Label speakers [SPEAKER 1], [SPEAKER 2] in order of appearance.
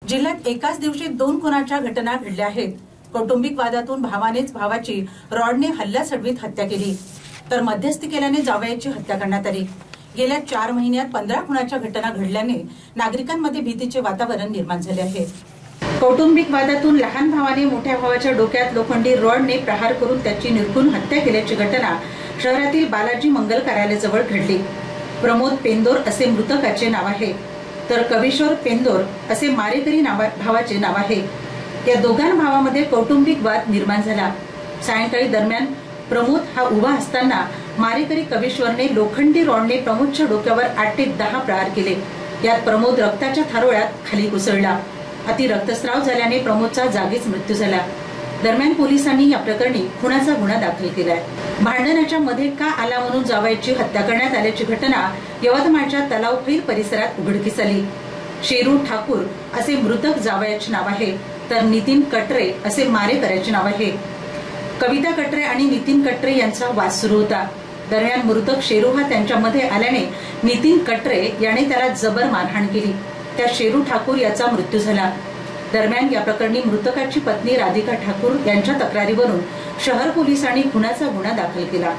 [SPEAKER 1] जिल्ह्यात एकाच दिवशी 2 खुनाच्या घटना घडल्या आहेत। कौटुंबिक वादातून भावानेच भावाची रॉडने हल्ला चढवीत हत्या केली, तर मध्यस्थी केल्याने जावयाची हत्या करण्यात आली। गेल्या 4 महिन्यात 15 खुनाच्या घटना घडल्याने नागरिकांमध्ये भीतीचे वातावरण निर्माण झाले आहे। कौटुंबिक वादातून लहान भावाने मोठ्या भावाच्या डोक्यात लोखंडी रॉडने प्रहार करून त्याची निर्घृण हत्या केल्याची घटना शहरातील बालाजी मंगल कार्यालयाजवळ घडली। प्रमोद पेंदोर असे मृतकाचे नाव आहे, तर कविश्वर पेंदोर असे मारेकरी भावाचे नाव आहे। या दोघां भावामध्ये कौटुंबिक वाद निर्माण झाला। सायंकाळी दरम्यान प्रमोद हा उभा असताना मारेकरी कविश्वरने लोखंडी रॉडने प्रमोदच्या डोक्यावर 8 ते 10 प्रहार केले। यात प्रमोद रक्ताच्या थारोळ्यात खाली कोसळला। अति रक्तस्राव झाल्याने प्रमोदचा जागीच मृत्यू झाला। दरम्यान पोलिसांनी या प्रकरणी खुनाचा गुन्हा दाखल केलाय। भांडणाच्या मध्ये का आला म्हणून जावयाची हत्या करण्यात आल्याची घटना यवतमाळच्या तलावखैर परिसरात उघडकीस आली। शेरू ठाकूर असे मृतक जावयाचे नाव आहे, तर नितीन कटरे असे मारेकऱ्याचे नाव आहे। कविता कटरे आणि नितीन कटरे यांचा वाद सुरू होता। दरम्यान मृतक शेरू हा त्यांच्यामध्ये आल्याने नितीन कटरे याने त्याला जबर मारहाण केली। त्या शेरू ठाकूर याचा मृत्यू झाला। दरम्यान या प्रकरणी मृतकाची पत्नी राधिका ठाकूर यांच्या तक्रारीवरून शहर पोलिसांनी खुनाचा गुन्हा दाखल केला।